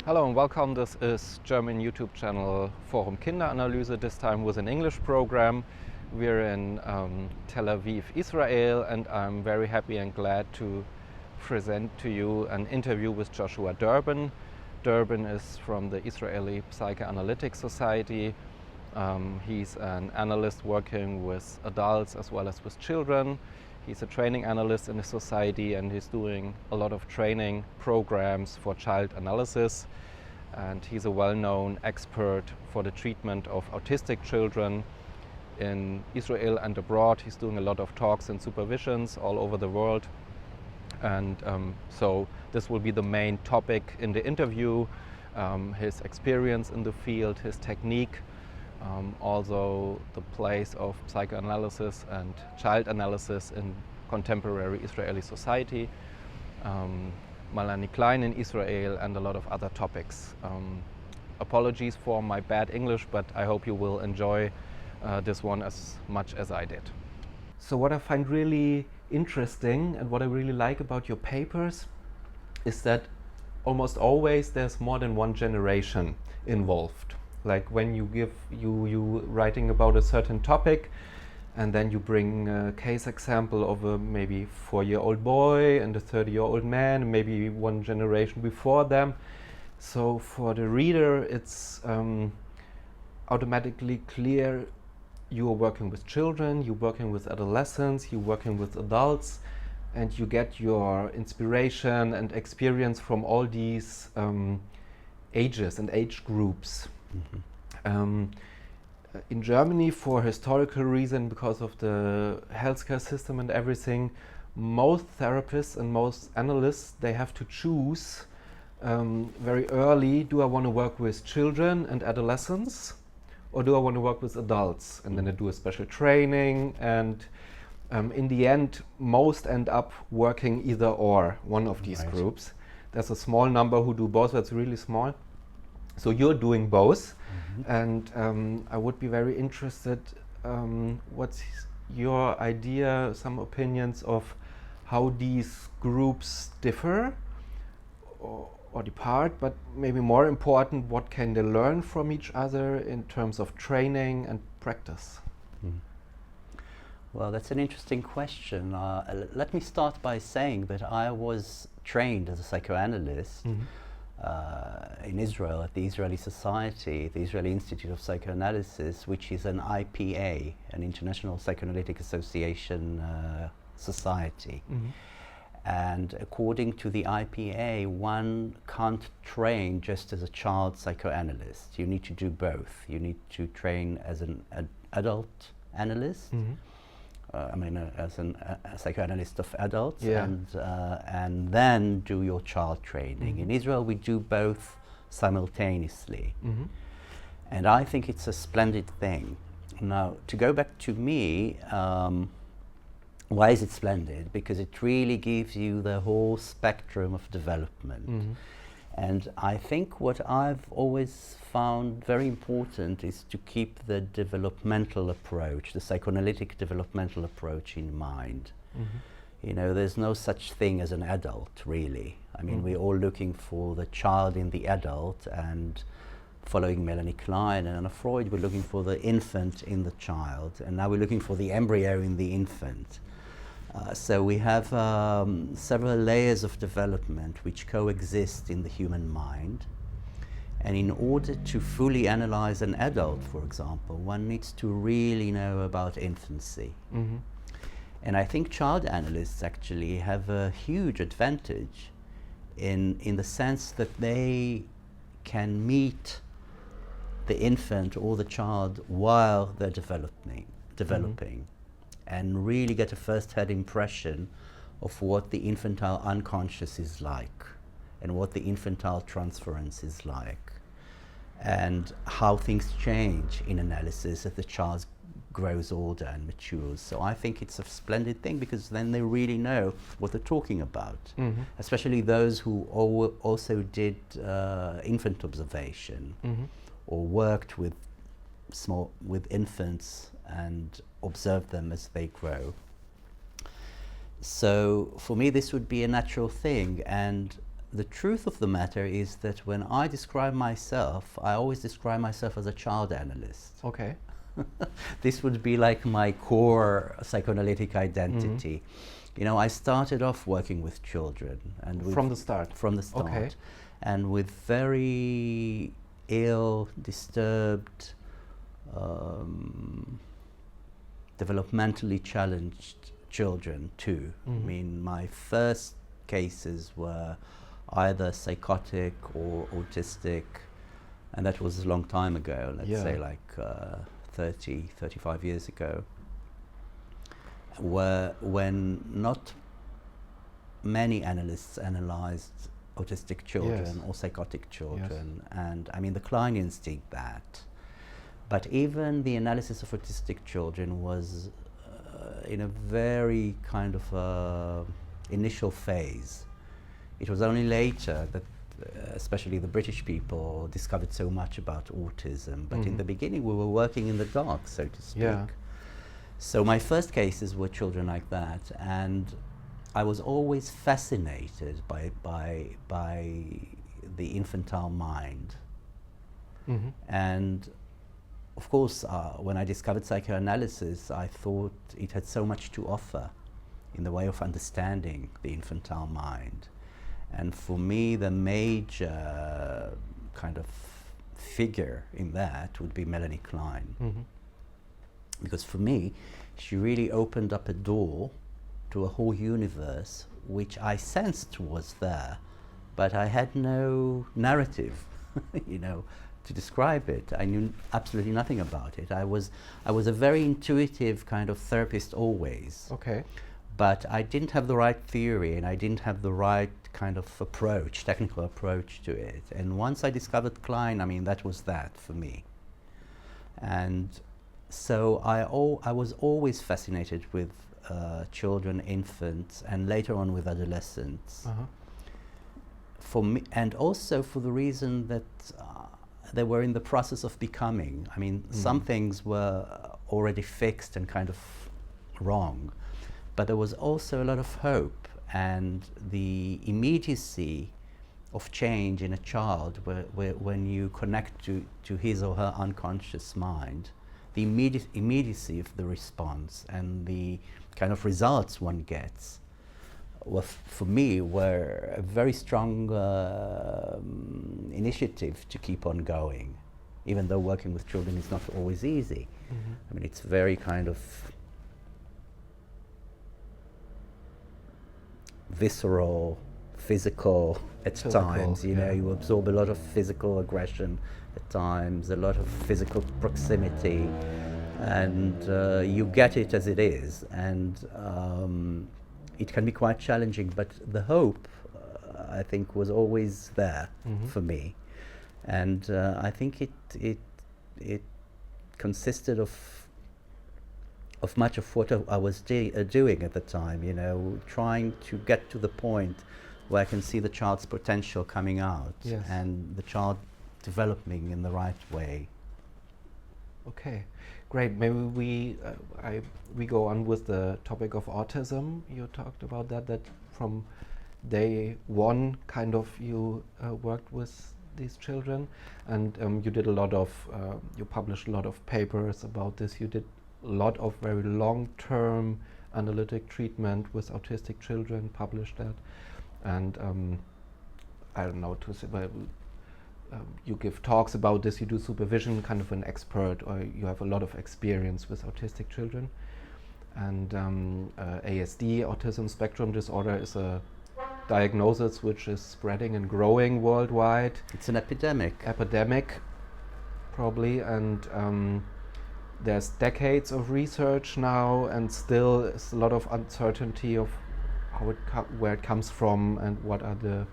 Hello and welcome. This is German YouTube channel Forum Kinderanalyse, this time with an English program. We're in Tel Aviv, Israel, and I'm very happy and glad to present to you an interview with Joshua Durbin. Durbin is from the Israeli Psychoanalytic Society. He's an analyst working with adults as well as with children. He's a training analyst in the society, and he's doing a lot of training programs for child analysis. And he's a well-known expert for the treatment of autistic children in Israel and abroad. He's doing a lot of talks and supervisions all over the world. And so this will be the main topic in the interview, his experience in the field, his technique, also the place of psychoanalysis and child analysis in contemporary Israeli society, Melanie Klein in Israel, and a lot of other topics. Apologies for my bad English, but I hope you will enjoy this one as much as I did. So what I find really interesting and what I really like about your papers is that almost always there's more than one generation involved. Like when you writing about a certain topic, and then you bring a case example of a maybe 4-year-old boy and a 30-year-old man, maybe one generation before them. So for the reader, it's automatically clear you are working with children, you're working with adolescents, you're working with adults, and you get your inspiration and experience from all these ages and age groups. Mm-hmm. In Germany, for historical reason, because of the healthcare system and everything, most therapists and most analysts, they have to choose very early, do I want to work with children and adolescents, or do I want to work with adults? And then they do a special training, and in the end, most end up working either or, one of these groups. There's a small number who do both, that's really small. So you're doing both, and I would be very interested, what's your idea, some opinions of how these groups differ or depart, but maybe more important, what can they learn from each other in terms of training and practice? Well, that's an interesting question. Let me start by saying that I was trained as a psychoanalyst in Israel at the Israeli Society, the Israeli Institute of Psychoanalysis, which is an IPA, an International Psychoanalytic Association society. And according to the IPA, one can't train just as a child psychoanalyst. You need to do both. You need to train as an adult analyst, as a psychoanalyst of adults, and then do your child training. In Israel, we do both simultaneously. And I think it's a splendid thing. Now, to go back to me, why is it splendid? Because it really gives you the whole spectrum of development. And I think what I've always found very important is to keep the developmental approach, the psychoanalytic developmental approach in mind. You know, there's no such thing as an adult, really. I mean, we're all looking for the child in the adult, and following Melanie Klein and Anna Freud, we're looking for the infant in the child, and now we're looking for the embryo in the infant. So we have several layers of development which coexist in the human mind. And in order to fully analyze an adult, for example, one needs to really know about infancy. And I think child analysts actually have a huge advantage in the sense that they can meet the infant or the child while they're developing. And really get a first-hand impression of what the infantile unconscious is like, and what the infantile transference is like, and how things change in analysis as the child grows older and matures. So I think it's a splendid thing, because then they really know what they're talking about, especially those who also did infant observation or worked with infants and observe them as they grow. So for me, this would be a natural thing, and the truth of the matter is that when I describe myself, I always describe myself as a child analyst. Okay. This would be like my core psychoanalytic identity. You know, I started off working with children, and with From the start. from the start, Okay. and with very ill, disturbed, developmentally challenged children too. I mean, my first cases were either psychotic or autistic, and that was a long time ago, let's say like 30, 35 years ago, when not many analysts analyzed autistic children or psychotic children. And I mean, the Kleinians did that. But even the analysis of autistic children was in a very kind of initial phase. It was only later that especially the British people discovered so much about autism. But in the beginning we were working in the dark, so to speak. Yeah. So my first cases were children like that, and I was always fascinated by the infantile mind. And of course, when I discovered psychoanalysis, I thought it had so much to offer in the way of understanding the infantile mind. And for me, the major kind of figure in that would be Melanie Klein. Because for me, she really opened up a door to a whole universe which I sensed was there, but I had no narrative, you know, to describe it. I knew absolutely nothing about it. I was a very intuitive kind of therapist always. Okay. But I didn't have the right theory, and I didn't have the right kind of approach, technical approach to it. And once I discovered Klein, I mean, that was that for me. And so I was always fascinated with children, infants, and later on with adolescents. For me, and also for the reason that they were in the process of becoming. I mean, some things were already fixed and kind of wrong, but there was also a lot of hope, and the immediacy of change in a child, when you connect to his or her unconscious mind, the immediacy of the response and the kind of results one gets, for me, were a very strong initiative to keep on going, even though working with children is not always easy. I mean, it's very kind of visceral, physical at times, you know, you absorb a lot of physical aggression at times, a lot of physical proximity, and you get it as it is, and it can be quite challenging, but the hope, I think, was always there for me, and I think it consisted of much of what I was doing at the time, you know, trying to get to the point where I can see the child's potential coming out and the child developing in the right way. Okay, great. Maybe we go on with the topic of autism. You talked about that from day one, kind of, you worked with these children, and you did a lot of, you published a lot of papers about this. You did a lot of very long-term analytic treatment with autistic children, published that, and I don't know to say, but you give talks about this, you do supervision, kind of an expert, or you have a lot of experience with autistic children. And ASD, autism spectrum disorder, is a diagnosis which is spreading and growing worldwide. It's an epidemic. Probably, and there's decades of research now, and still is a lot of uncertainty of how where it comes from, and what are the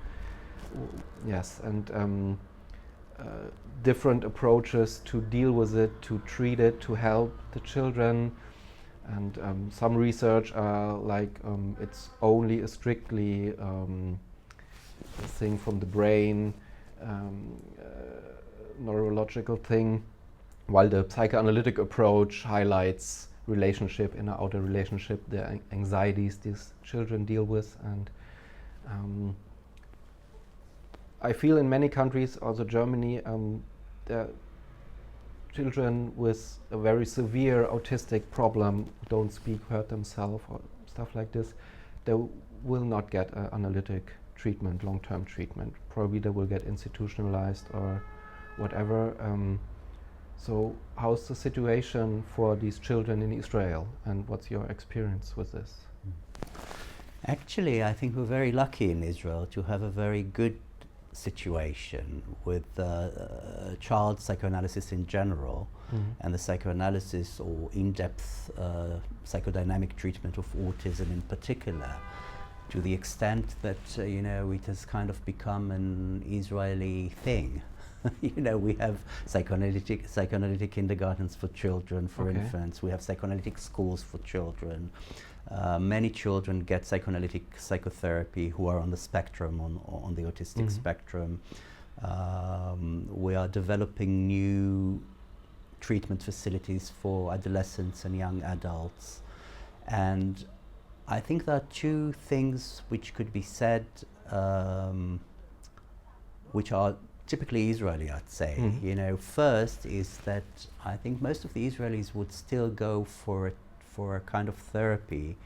different approaches to deal with it, to treat it, to help the children. And some research like it's only a strictly thing from the brain, neurological thing, while the psychoanalytic approach highlights relationship, inner outer relationship, the anxieties these children deal with. And I feel in many countries, also Germany, there are children with a very severe autistic problem, who don't speak, hurt themselves, or stuff like this. They will not get analytic treatment, long-term treatment. Probably they will get institutionalized or whatever. So how's the situation for these children in Israel, and what's your experience with this? Actually, I think we're very lucky in Israel to have a very good situation with child psychoanalysis in general, and the psychoanalysis or in-depth psychodynamic treatment of autism in particular, to the extent that you know, it has kind of become an Israeli thing. You know, we have psychoanalytic kindergartens for children, for infants. We have psychoanalytic schools for children. Many children get psychoanalytic psychotherapy who are on the spectrum, on the autistic spectrum. We are developing new treatment facilities for adolescents and young adults. And I think there are two things which could be said, which are typically Israeli, I'd say. You know, first is that I think most of the Israelis would still go for a kind of therapy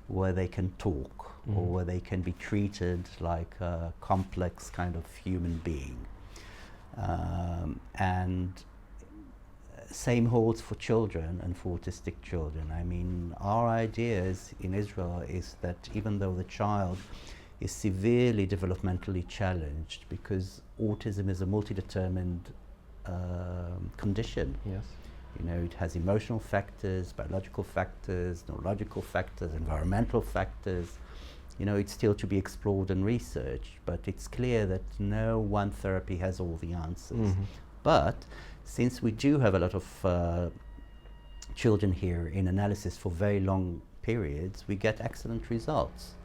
where they can talk, or where they can be treated like a complex kind of human being. And same holds for children and for autistic children. I mean, our ideas in Israel is that even though the child is severely developmentally challenged, because autism is a multi-determined condition. Yes. You know, it has emotional factors, biological factors, neurological factors, environmental factors. You know, it's still to be explored and researched, but it's clear that no one therapy has all the answers. But since we do have a lot of children here in analysis for very long periods, we get excellent results.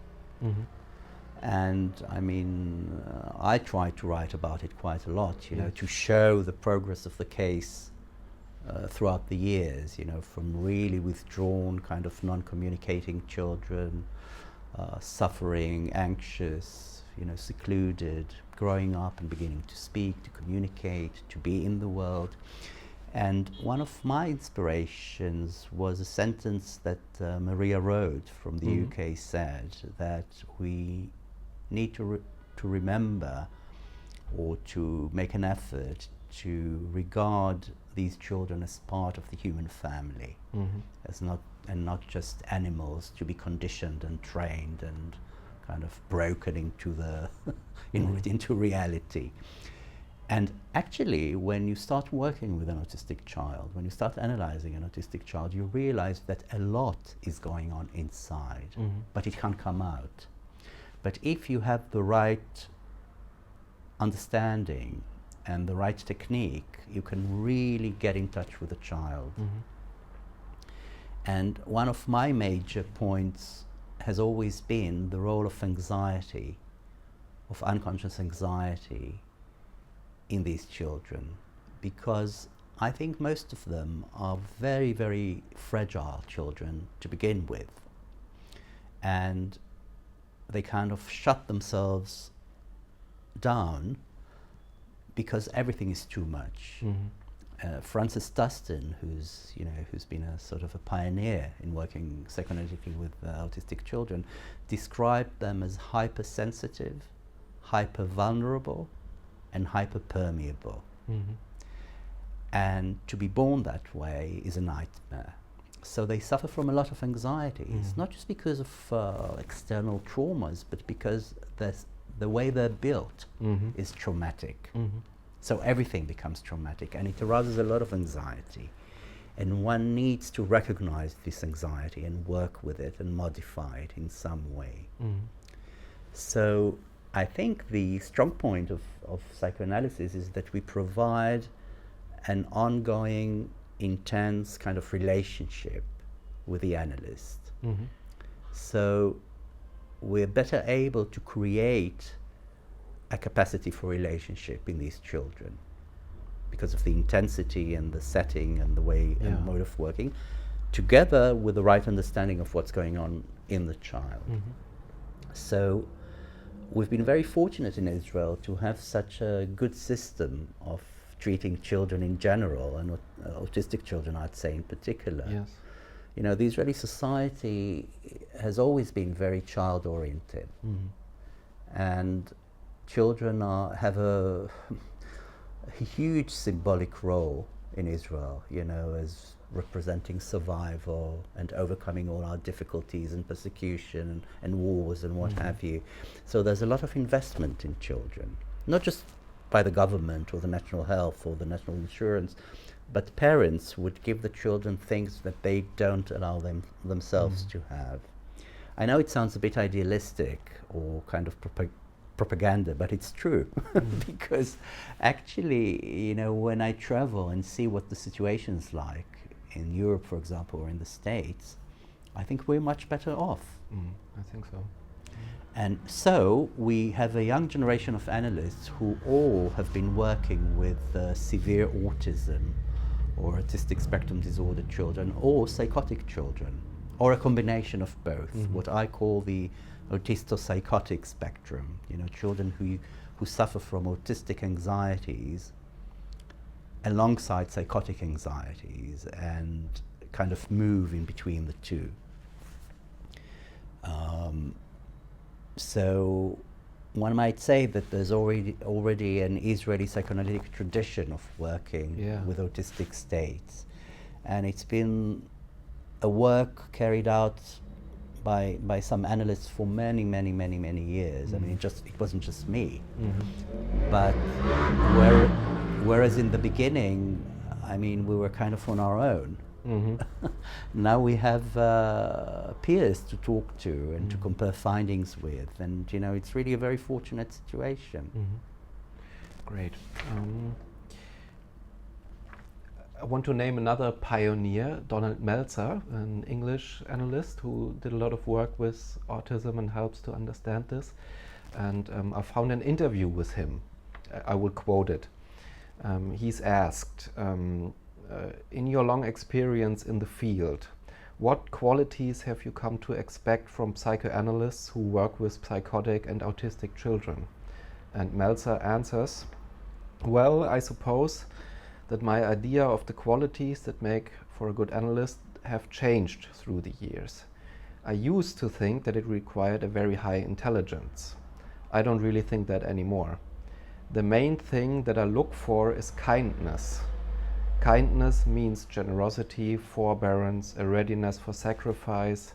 And I mean, I try to write about it quite a lot, you know, to show the progress of the case throughout the years, you know, from really withdrawn, kind of non-communicating children, suffering, anxious, you know, secluded, growing up and beginning to speak, to communicate, to be in the world. And one of my inspirations was a sentence that Maria Rode from the UK said, that we need to remember, or to make an effort to regard these children as part of the human family, as not just animals to be conditioned and trained and kind of broken into the into reality. And actually, when you start working with an autistic child, when you start analyzing an autistic child, you realize that a lot is going on inside, but it can't come out. But if you have the right understanding and the right technique, you can really get in touch with the child. And one of my major points has always been the role of anxiety, of unconscious anxiety in these children, because I think most of them are very, very fragile children to begin with. And they kind of shut themselves down because everything is too much. Francis Dustin, who's been a sort of a pioneer in working psychoanalytically with autistic children, described them as hypersensitive, hyper-vulnerable, and hyper-permeable. And to be born that way is a nightmare. So they suffer from a lot of anxiety. It's not just because of external traumas, but because the way they're built is traumatic. So everything becomes traumatic, and it arouses a lot of anxiety. And one needs to recognize this anxiety and work with it and modify it in some way. So I think the strong point of psychoanalysis is that we provide an ongoing, intense kind of relationship with the analyst. So we're better able to create a capacity for relationship in these children because of the intensity and the setting and the way and mode of working, together with the right understanding of what's going on in the child. So we've been very fortunate in Israel to have such a good system of treating children in general, and autistic children, I'd say, in particular. Yes. You know, the Israeli society has always been very child-oriented, and children have a huge symbolic role in Israel, you know, as representing survival and overcoming all our difficulties and persecution and wars and what have you. So there's a lot of investment in children, not just by the government or the national health or the national insurance, but parents would give the children things that they don't allow themselves to have. I know it sounds a bit idealistic or kind of propaganda, but it's true. Because actually, you know, when I travel and see what the situation's like in Europe, for example, or in the States, I think we're much better off. I think so. And so we have a young generation of analysts who all have been working with severe autism or autistic spectrum disorder children or psychotic children, or a combination of both, what I call the autisto-psychotic spectrum, you know, children who suffer from autistic anxieties alongside psychotic anxieties and kind of move in between the two. So one might say that there's already an Israeli psychoanalytic tradition of working with autistic states, and it's been a work carried out by some analysts for many years. I mean, it wasn't just me. But whereas in the beginning, I mean, we were kind of on our own. Now we have peers to talk to and to compare findings with, and you know, it's really a very fortunate situation. Great. I want to name another pioneer, Donald Meltzer, an English analyst who did a lot of work with autism and helps to understand this. And I found an interview with him. I will quote it. He's asked, in your long experience in the field, what qualities have you come to expect from psychoanalysts who work with psychotic and autistic children? And Meltzer answers, well, I suppose that my idea of the qualities that make for a good analyst have changed through the years. I used to think that it required a very high intelligence. I don't really think that anymore. The main thing that I look for is kindness. Kindness means generosity, forbearance, a readiness for sacrifice,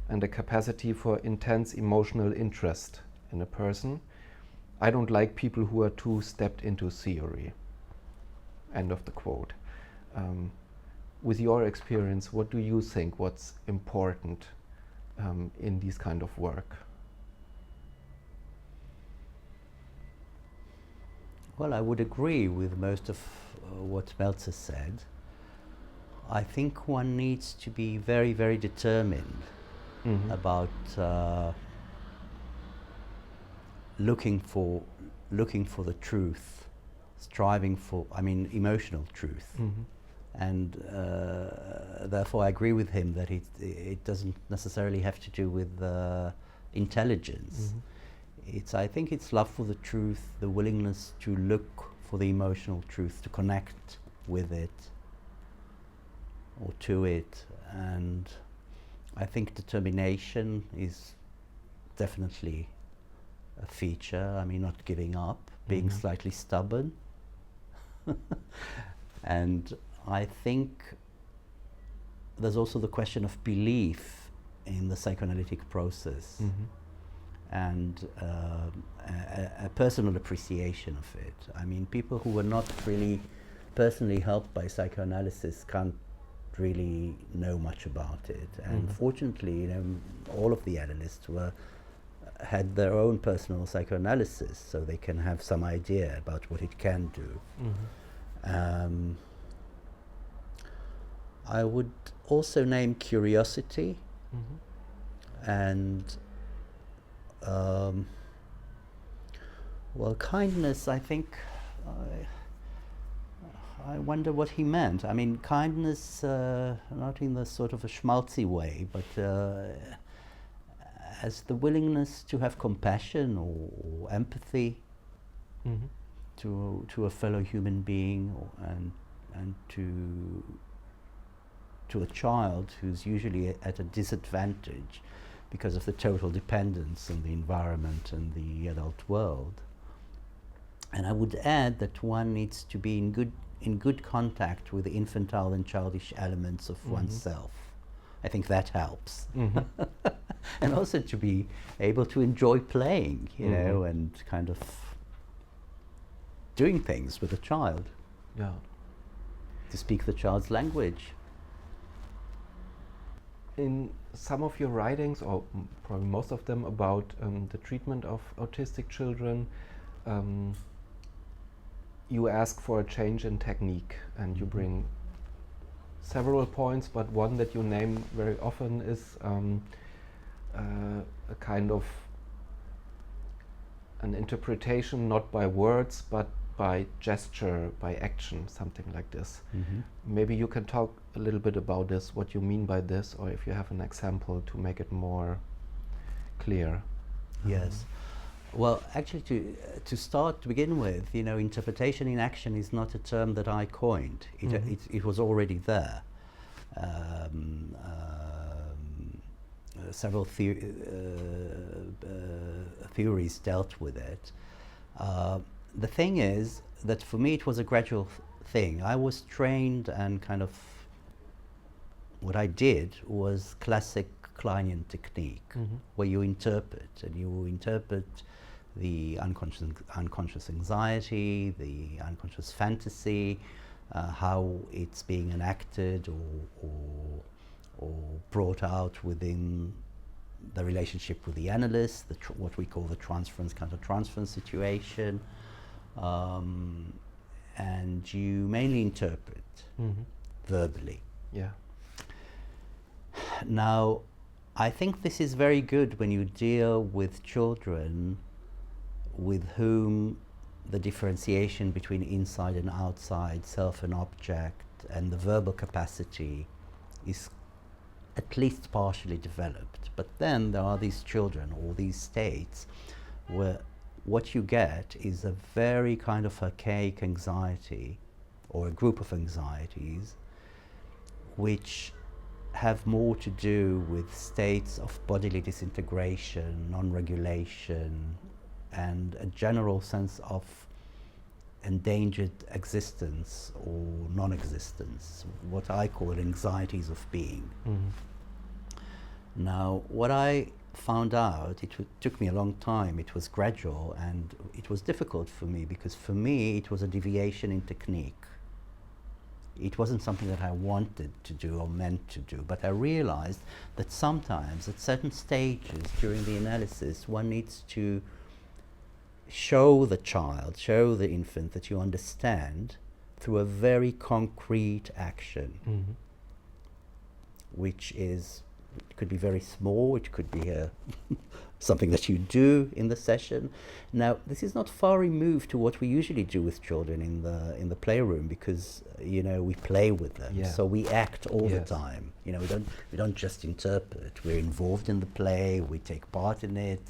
and a capacity for intense emotional interest in a person. I don't like people who are too stepped into theory. End of the quote. With your experience, what do you think what's important in these kind of work? Well, I would agree with most of what Meltzer said. I think one needs to be very determined about looking for the truth, striving for, I mean, emotional truth. And therefore I agree with him that it doesn't necessarily have to do with intelligence. I think it's love for the truth, the willingness to look for the emotional truth, to connect with it or to it. And I think determination is definitely a feature. I mean, not giving up, being slightly stubborn. And I think there's also the question of belief in the psychoanalytic process. And a personal appreciation of it. I mean, people who were not really personally helped by psychoanalysis can't really know much about it. And fortunately, you know, all of the analysts had their own personal psychoanalysis, so they can have some idea about what it can do. I would also name curiosity and well, kindness, I think, I wonder what he meant. I mean, kindness, not in the sort of a schmaltzy way, but as the willingness to have compassion or empathy to a fellow human being, and to a child who's usually at a disadvantage because of the total dependence on the environment and the adult world. And I would add that one needs to be in good contact with the infantile and childish elements of oneself. I think that helps. And also to be able to enjoy playing, you know, and kind of doing things with a child. Yeah. To speak the child's language. In some of your writings, or probably most of them, about the treatment of autistic children, you ask for a change in technique, and you bring several points, but one that you name very often is a kind of an interpretation not by words but by gesture, by action, something like this. Maybe you can talk a little bit about this, what you mean by this, or if you have an example to make it more clear. Yes. Well, actually, to begin with, you know, interpretation in action is not a term that I coined. It was already there. Several theories dealt with it. The thing is that for me it was a gradual thing. I was trained, and kind of what I did was classic Kleinian technique, where you interpret, and you interpret the unconscious anxiety, the unconscious fantasy, how it's being enacted or brought out within the relationship with the analyst, what we call the transference, counter-transference situation. And you mainly interpret verbally. Yeah. Now, I think this is very good when you deal with children with whom the differentiation between inside and outside, self and object, and the verbal capacity is at least partially developed. But then there are these children, or these states, where what you get is a very kind of archaic anxiety, or a group of anxieties, which have more to do with states of bodily disintegration, non-regulation, and a general sense of endangered existence or non-existence, what I call anxieties of being. Now, what I found out, it took me a long time, it was gradual, and it was difficult for me, because for me it was a deviation in technique. It wasn't something that I wanted to do or meant to do, but I realized that sometimes at certain stages during the analysis one needs to show the child, show the infant that you understand through a very concrete action, which is, it could be very small, it could be something that you do in the session. Now, this is not far removed to what we usually do with children in the playroom, because you know, we play with them, so we act all the time. You know, we don't just interpret. We're involved in the play, we take part in it.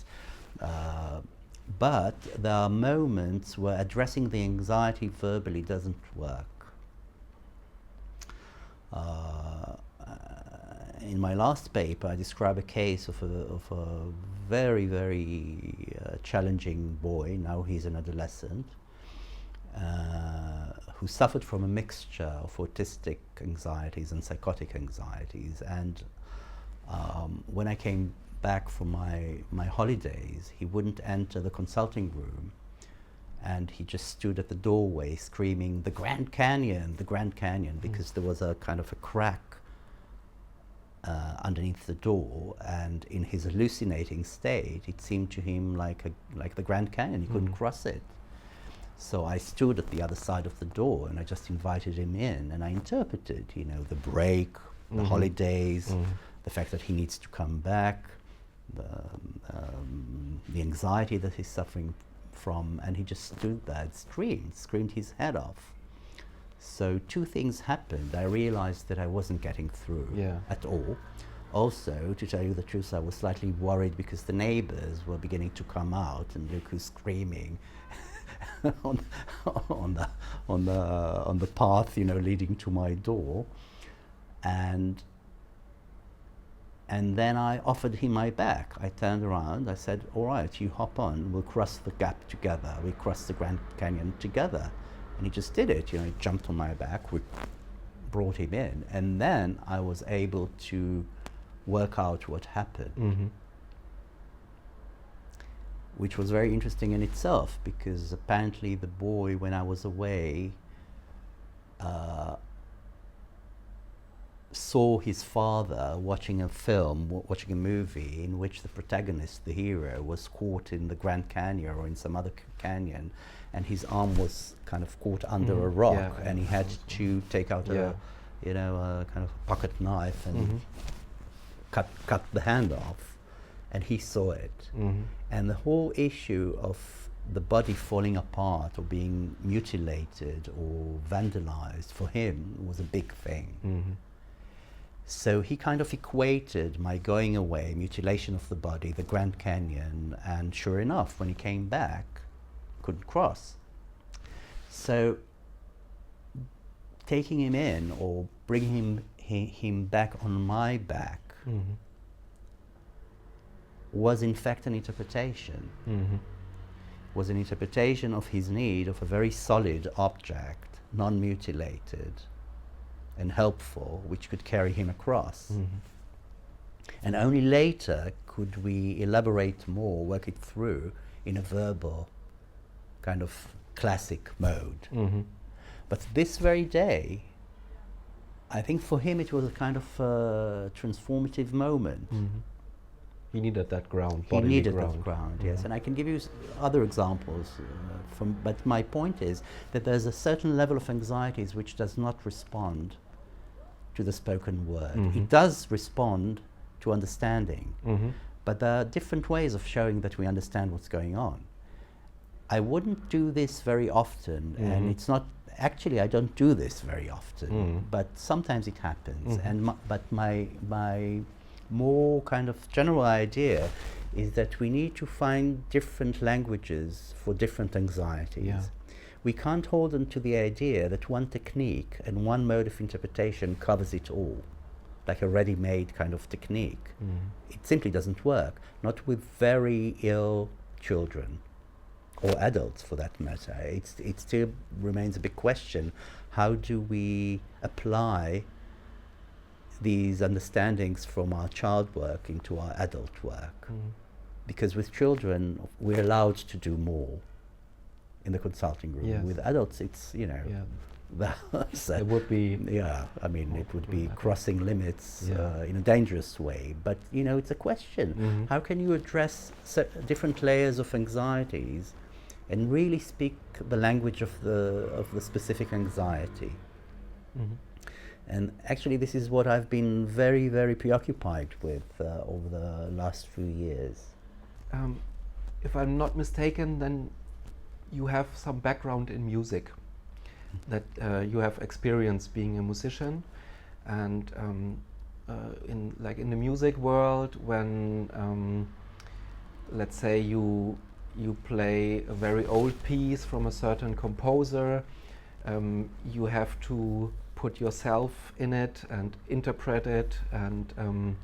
But there are moments where addressing the anxiety verbally doesn't work. In my last paper, I describe a case of a very, very challenging boy. Now he's an adolescent, who suffered from a mixture of autistic anxieties and psychotic anxieties. And when I came back from my holidays, he wouldn't enter the consulting room, and he just stood at the doorway screaming, the Grand Canyon, because there was a kind of a crack underneath the door, and in his hallucinating state it seemed to him like the Grand Canyon. He couldn't cross it. So I stood at the other side of the door, and I just invited him in, and I interpreted, you know, the break, the holidays, the fact that he needs to come back, the anxiety that he's suffering from, and he just stood there and screamed his head off. So two things happened. I realized that I wasn't getting through at all. Also, to tell you the truth, I was slightly worried because the neighbors were beginning to come out and look who's screaming on the path, you know, leading to my door. And then I offered him my back. I turned around, I said, all right, you hop on, we'll cross the gap together. We cross the Grand Canyon together. And he just did it, you know, he jumped on my back, we brought him in. And then I was able to work out what happened, which was very interesting in itself, because apparently the boy, when I was away, saw his father watching a film, watching a movie in which the protagonist, the hero, was caught in the Grand Canyon or in some other canyon, and his arm was kind of caught under a rock, and he had to take out a, you know, a kind of pocket knife and cut the hand off, and he saw it. And the whole issue of the body falling apart or being mutilated or vandalized for him was a big thing. So he kind of equated my going away, mutilation of the body, the Grand Canyon, and sure enough, when he came back, couldn't cross. So taking him in or bringing him back on my back was in fact an interpretation. Was an interpretation of his need of a very solid object, non-mutilated and helpful, which could carry him across. And only later could we elaborate more, work it through in a verbal kind of classic mode. But this very day, I think for him it was a kind of transformative moment. He needed that ground. He needed that ground, yes. And I can give you other examples but my point is that there's a certain level of anxieties which does not respond to the spoken word. It does respond to understanding, but there are different ways of showing that we understand what's going on. I wouldn't do this very often, and it's not, actually I don't do this very often, but sometimes it happens. And but my more kind of general idea is that we need to find different languages for different anxieties. We can't hold on to the idea that one technique and one mode of interpretation covers it all, like a ready-made kind of technique. It simply doesn't work, not with very ill children, or adults for that matter. It still remains a big question. How do we apply these understandings from our child work into our adult work? Because with children, we're allowed to do more in the consulting room. With adults, it's, you know, it would be... I mean, it would be crossing limits in a dangerous way. But, you know, it's a question. How can you address different layers of anxieties and really speak the language of the specific anxiety? And actually, this is what I've been very, very preoccupied with over the last few years. If I'm not mistaken, then you have some background in music, that you have experience being a musician, and in the music world, when let's say you play a very old piece from a certain composer, you have to put yourself in it and interpret it and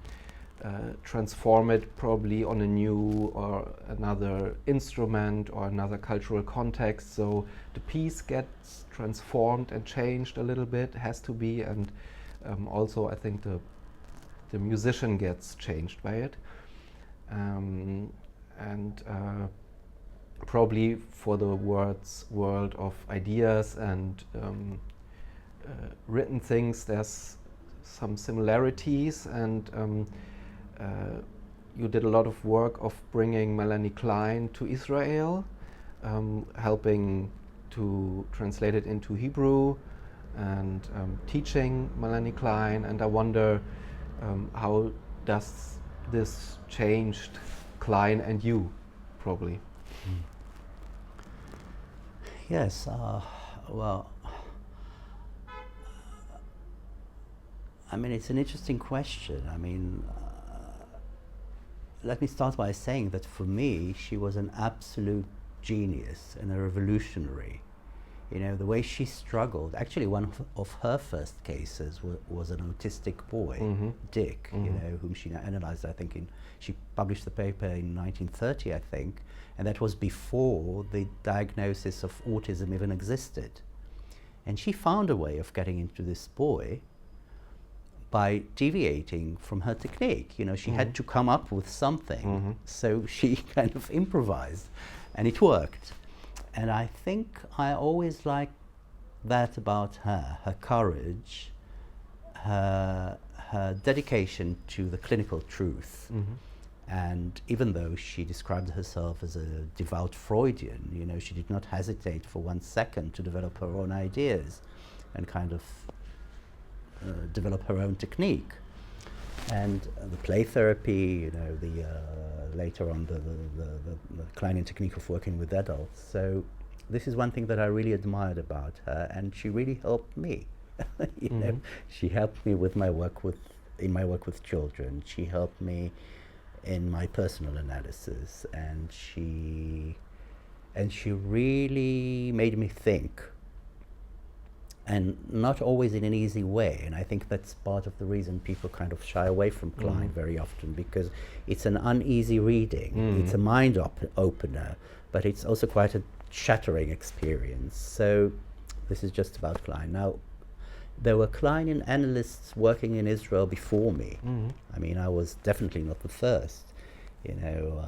transform it probably on a new or another instrument or another cultural context. So the piece gets transformed and changed a little bit, has to be, and also I think the musician gets changed by it. Probably for the world of ideas and written things, there's some similarities, and you did a lot of work of bringing Melanie Klein to Israel, helping to translate it into Hebrew, and teaching Melanie Klein. And I wonder how does this changed Klein and you, probably? Yes, well, I mean, it's an interesting question. I mean, let me start by saying that for me, she was an absolute genius and a revolutionary. You know, the way she struggled. Actually, one of her first cases was an autistic boy, Dick, you know, whom she analyzed, I think, she published the paper in 1930, I think, and that was before the diagnosis of autism even existed. And she found a way of getting into this boy by deviating from her technique. You know, she had to come up with something, so she kind of improvised, and it worked. And I think I always liked that about her, her courage, her dedication to the clinical truth. And even though she described herself as a devout Freudian, you know, she did not hesitate for 1 second to develop her own ideas and kind of develop her own technique. And the play therapy, you know, later on the Kleinian technique of working with adults. So this is one thing that I really admired about her, and she really helped me. You know, she helped me with my work in my work with children. She helped me in my personal analysis, and she really made me think. And not always in an easy way, and I think that's part of the reason people kind of shy away from Klein very often, because it's an uneasy reading. It's a mind opener, but it's also quite a shattering experience. So this is just about Klein. Now, there were Kleinian analysts working in Israel before me. I mean, I was definitely not the first. You know,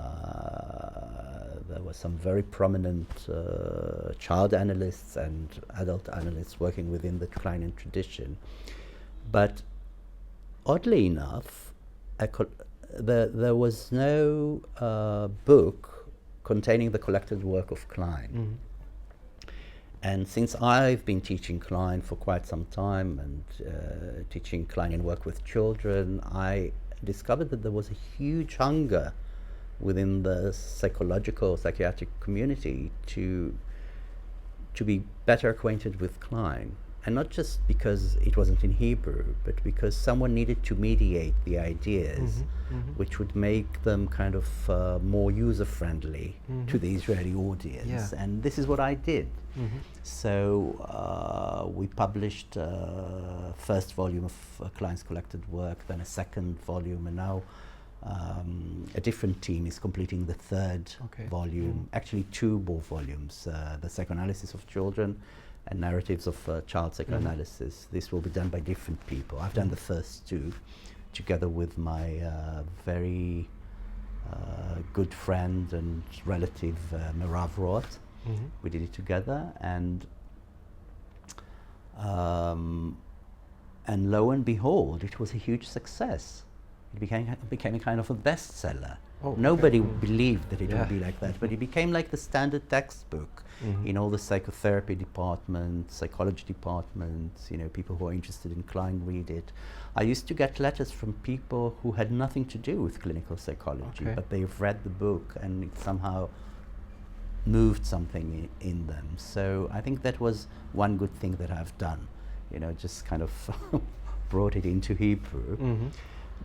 there were some very prominent child analysts and adult analysts working within the Kleinian tradition. But oddly enough, there was no book containing the collected work of Klein. And since I've been teaching Klein for quite some time and teaching Kleinian work with children, I discovered that there was a huge hunger within the psychiatric community to be better acquainted with Klein. And not just because it wasn't in Hebrew, but because someone needed to mediate the ideas, which would make them kind of more user-friendly to the Israeli audience. And this is what I did. So we published first volume of Klein's collected work, then a second volume, and now a different team is completing the third volume, actually 2 more volumes, the psychoanalysis of children and narratives of child psychoanalysis. This will be done by different people. I've done the first 2 together with my very good friend and relative Merav Roth. We did it together, and lo and behold, it was a huge success. It became a kind of a bestseller. Nobody believed that it would be like that, but it became like the standard textbook in all the psychotherapy departments, psychology departments. You know, people who are interested in Klein read it. I used to get letters from people who had nothing to do with clinical psychology, but they've read the book and it somehow moved something in them. So I think that was one good thing that I've done. You know, just kind of brought it into Hebrew.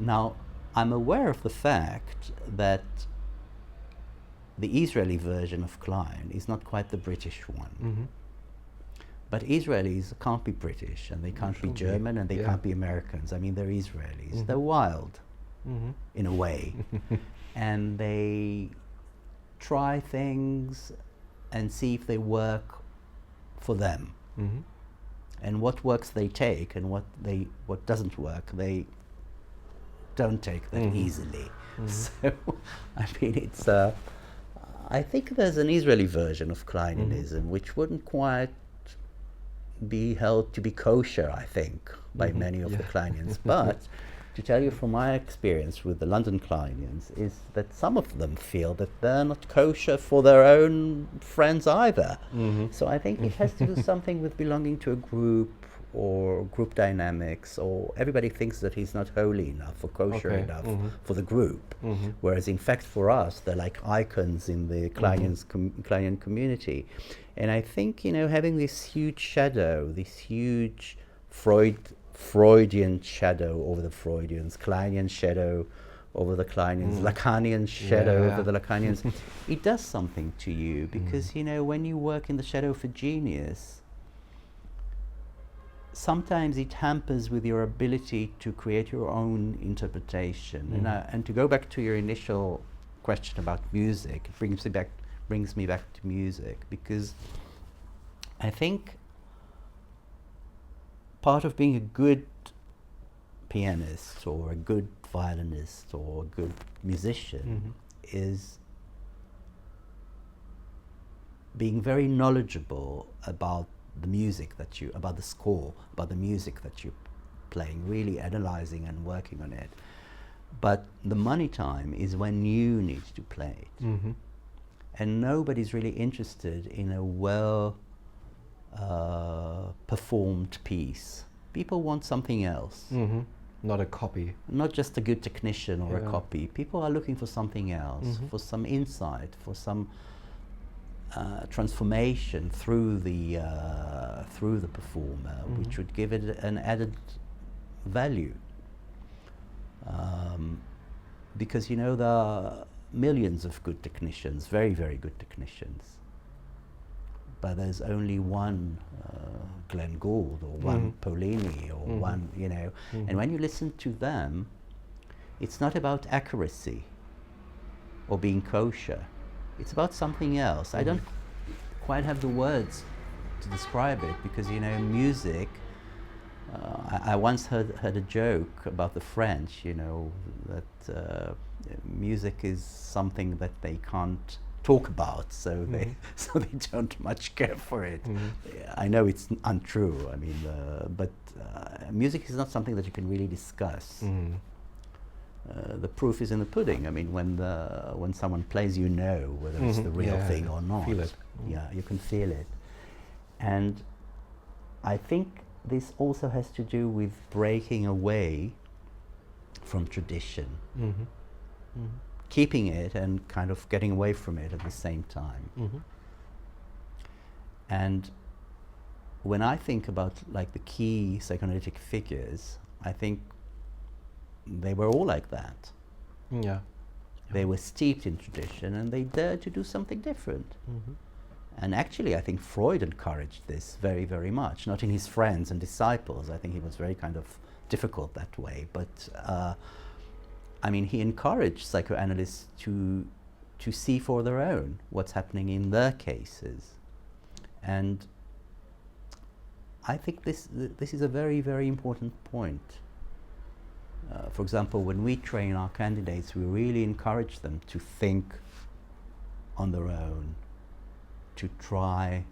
Now, I'm aware of the fact that the Israeli version of Klein is not quite the British one. But Israelis can't be British, and they can't be German, and they can't be Americans. I mean, they're Israelis. They're wild, in a way. And they try things and see if they work for them. And what works they take, and what doesn't work they don't take that easily. So, I mean, it's I think there's an Israeli version of Kleinism which wouldn't quite be held to be kosher, I think, by many of the Kleinians. But to tell you from my experience with the London Kleinians is that some of them feel that they're not kosher for their own friends either. So I think it has to do something with belonging to a group, or group dynamics, or everybody thinks that he's not holy enough or kosher enough for the group, whereas in fact for us they're like icons in the Kleinian community. And I think, you know, having this huge shadow, this huge Freud Freudian shadow over the Freudians, Kleinian shadow over the Kleinians, Lacanian shadow over the Lacanians. It does something to you because, you know, when you work in the shadow of a genius, sometimes it hampers with your ability to create your own interpretation. And to go back to your initial question about music, it brings me back to music, because I think part of being a good pianist or a good violinist or a good musician is being very knowledgeable about the music about the score, about the music that you're playing, really analyzing and working on it. But the money time is when you need to play it. And nobody's really interested in a well performed piece. People want something else. Not a copy. Not just a good technician or a copy. People are looking for something else, for some insight, for some transformation through the performer, which would give it an added value. Because, you know, there are millions of good technicians, very, very good technicians, but there's only one Glenn Gould or one Paulini or one, you know. And when you listen to them, it's not about accuracy or being kosher. It's about something else. I don't quite have the words to describe it because, you know, music, I once heard a joke about the French, you know, that music is something that they can't talk about, so they don't much care for it. I know it's untrue. I mean, but music is not something that you can really discuss. The proof is in the pudding. I mean, when someone plays, you know whether it's the real thing or not. Feel it. Yeah, you can feel it. And I think this also has to do with breaking away from tradition, keeping it and kind of getting away from it at the same time. And when I think about like the key psychoanalytic figures, I think they were all like that. They were steeped in tradition and they dared to do something different. And actually, I think Freud encouraged this very, very much. Not in his friends and disciples. I think he was very kind of difficult that way. But I mean, he encouraged psychoanalysts to see for their own what's happening in their cases. And I think this is a very, very important point. For example, when we train our candidates, we really encourage them to think on their own, to try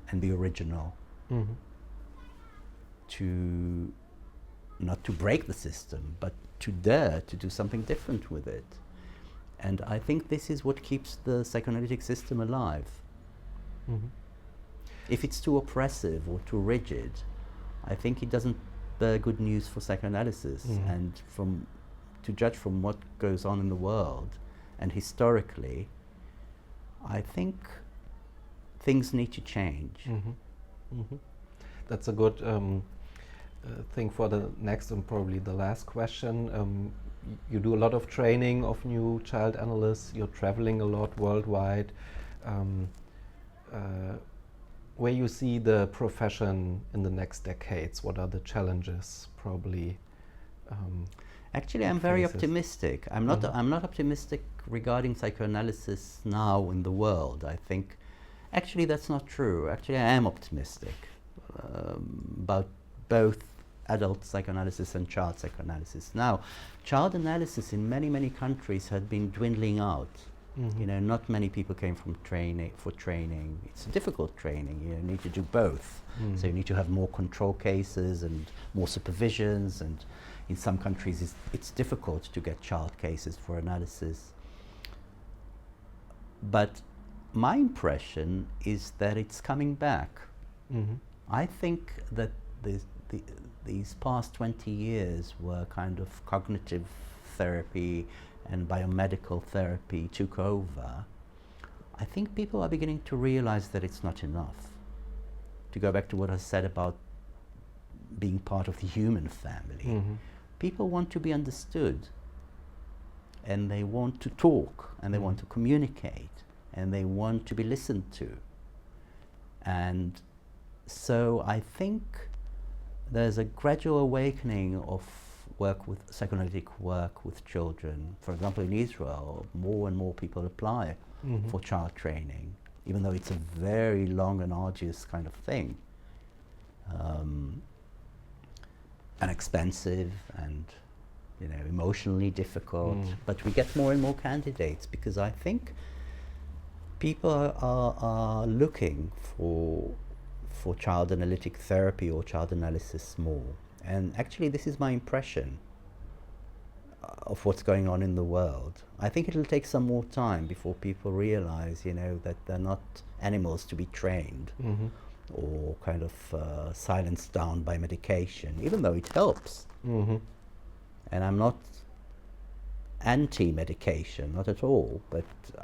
and be original, to not to break the system, but to dare to do something different with it. And I think this is what keeps the psychoanalytic system alive. If it's too oppressive or too rigid, I think it doesn't bear good news for psychoanalysis. And to judge from what goes on in the world, and historically, I think things need to change. That's a good thing for the next and probably the last question. You do a lot of training of new child analysts. You're traveling a lot worldwide. Where you see the profession in the next decades? What are the challenges probably? Actually, I'm very optimistic. I'm not optimistic regarding psychoanalysis now in the world. I think actually that's not true. Actually, I am optimistic about both adult psychoanalysis and child psychoanalysis. Now, child analysis in many, many countries had been dwindling out. You know, not many people came from training. It's a difficult training. You need to do both. So you need to have more control cases and more supervisions, and in some countries it's difficult to get child cases for analysis. But my impression is that it's coming back. I think that these past 20 years were kind of cognitive therapy and biomedical therapy took over. I think people are beginning to realize that it's not enough. To go back to what I said about being part of the human family. People want to be understood, and they want to talk, and they want to communicate, and they want to be listened to. And so I think there's a gradual awakening of psychoanalytic work with children. For example, in Israel, more and more people apply for child training, even though it's a very long and arduous kind of thing, and expensive and emotionally difficult. But we get more and more candidates because I think people are looking for child analytic therapy or child analysis more. And actually this is my impression of what's going on in the world. I think it'll take some more time before people realize, that they're not animals to be trained or kind of silenced down by medication, even though it helps. And I'm not anti-medication, not at all, but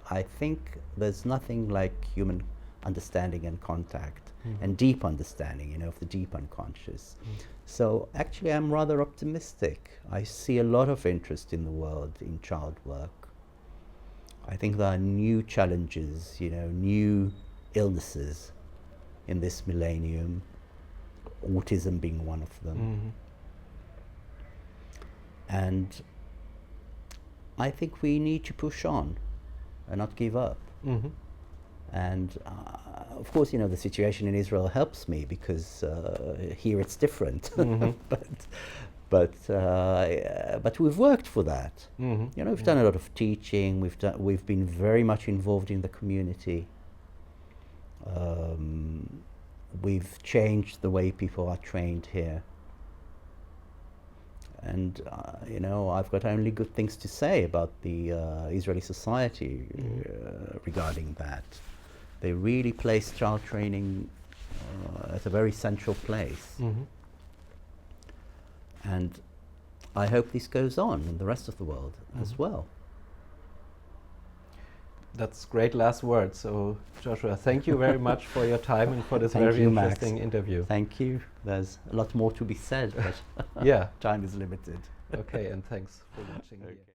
I think there's nothing like human understanding and contact and deep understanding, of the deep unconscious. So actually I'm rather optimistic. I see a lot of interest in the world in child work. I think there are new challenges, new illnesses in this millennium, autism being one of them. And I think we need to push on and not give up. And of course, the situation in Israel helps me because here it's different. But we've worked for that. We've done a lot of teaching. We've been very much involved in the community. We've changed the way people are trained here. And I've got only good things to say about the Israeli society regarding that. They really place child training at a very central place. And I hope this goes on in the rest of the world as well. That's great last words. So Joshua, thank you very much for your time and for this Thank very you, interesting Max. interview. Thank you. There's a lot more to be said, but Yeah. time is limited. Okay, and thanks for watching. Okay. Here.